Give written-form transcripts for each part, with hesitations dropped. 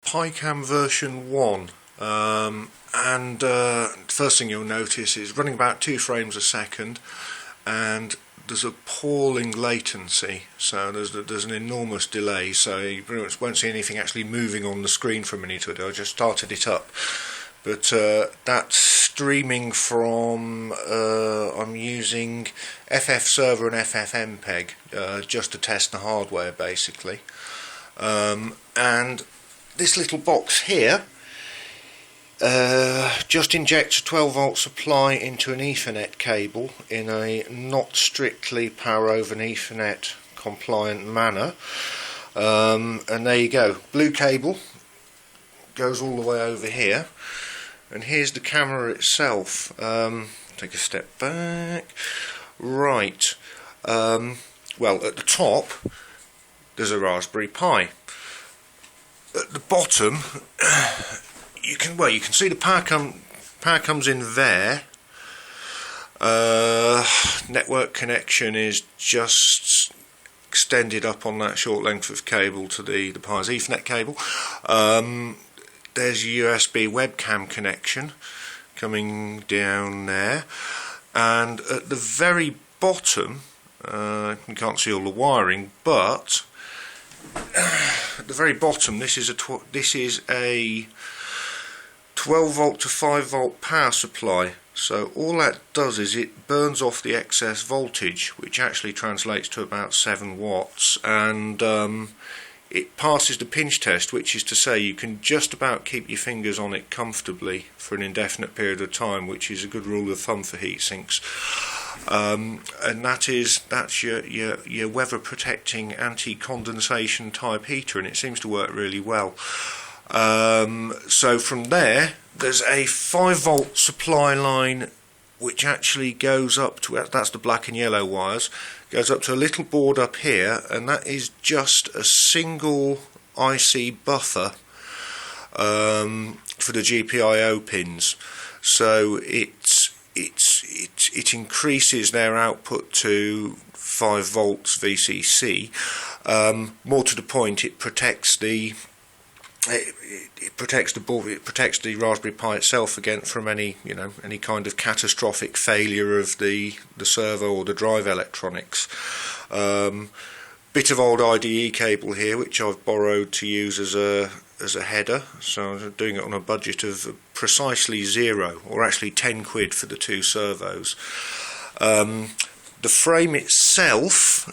PiCam version 1, and first thing you'll notice is running about 2 frames a second, and there's appalling latency, so there's an enormous delay, so you pretty much won't see anything actually moving on the screen for a minute or two. I just started it up, but that's streaming from, I'm using ffserver and ffmpeg just to test the hardware basically, and this little box here just injects a 12 volt supply into an Ethernet cable in a not strictly power over Ethernet compliant manner, and there you go, blue cable goes all the way over here, and here's the camera itself. Take a step back. Right, well, at the top there's a Raspberry Pi. At the bottom you can see the power comes in there. Network connection is just extended up on that short length of cable to the Pi's Ethernet cable. There's a USB webcam connection coming down there, and at the very bottom, you can't see all the wiring, but at the very bottom this is a 12 volt to 5 volt power supply. So all that does is it burns off the excess voltage, which actually translates to about 7 watts, and it passes the pinch test, which is to say you can just about keep your fingers on it comfortably for an indefinite period of time, which is a good rule of thumb for heat sinks. And that's your weather protecting anti-condensation type heater, and it seems to work really well. So from there's a 5 volt supply line which actually goes up to, that's the black and yellow wires, goes up to a little board up here, and that is just a single IC buffer for the GPIO pins. So it increases their output to 5 volts VCC. More to the point, it protects the Raspberry Pi itself from any kind of catastrophic failure of the servo or the drive electronics. Bit of old IDE cable here, which I've borrowed to use as a header, so I'm doing it on a budget of precisely 0, or actually 10 quid for the 2 servos. The frame itself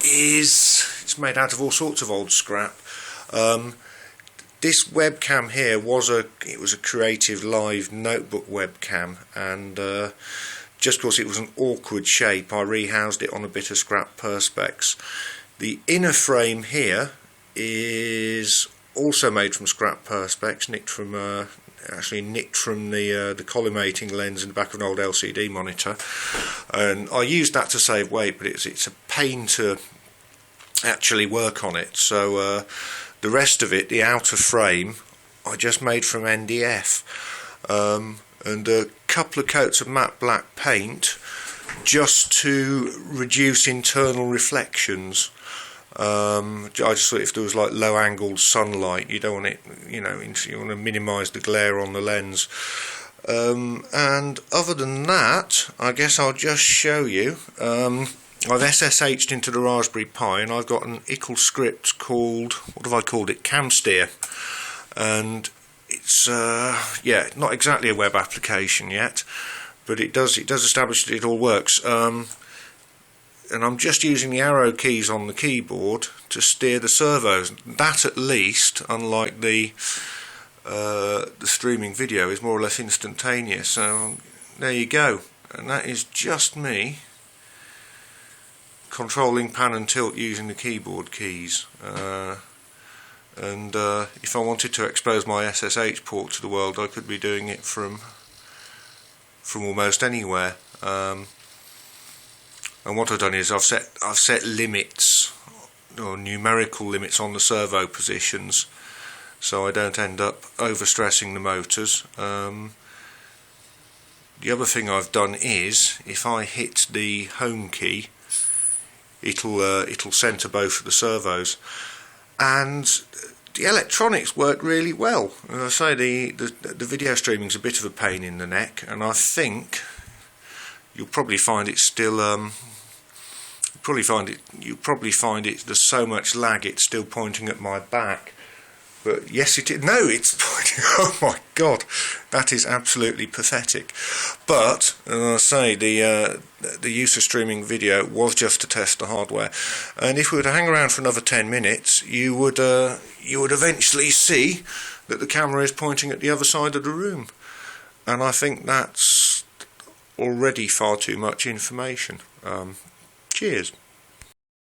it's made out of all sorts of old scrap. This webcam here was a Creative Live notebook webcam, and just because it was an awkward shape, I rehoused it on a bit of scrap perspex. The inner frame here is also made from scrap perspex, nicked from the collimating lens in the back of an old LCD monitor, and I used that to save weight, but it's a pain to actually work on it. So the rest of it, the outer frame, I just made from NDF, and a couple of coats of matte black paint just to reduce internal reflections. I just thought if there was like low angled sunlight, you don't want it, you want to minimise the glare on the lens. And other than that, I guess I'll just show you. I've SSH'd into the Raspberry Pi, and I've got an ICL script called, what have I called it, CamSteer, and it's not exactly a web application yet, but it does establish that it all works. And I'm just using the arrow keys on the keyboard to steer the servos. That, at least, unlike the streaming video, is more or less instantaneous. So there you go, and that is just me controlling pan and tilt using the keyboard keys. And if I wanted to expose my SSH port to the world, I could be doing it from almost anywhere. And what I've done is I've set limits, or numerical limits, on the servo positions, so I don't end up overstressing the motors. The other thing I've done is, if I hit the home key, it'll center both of the servos. And the electronics work really well. As I say, the video streaming's a bit of a pain in the neck, and I think you'll probably find it still. You'll probably find it. There's so much lag. It's still pointing at my back. But yes, it is. No, it's pointing. Oh my God, that is absolutely pathetic. But as I say, the use of streaming video was just to test the hardware, and if we were to hang around for another 10 minutes, you would eventually see that the camera is pointing at the other side of the room, and I think that's already far too much information. Cheers.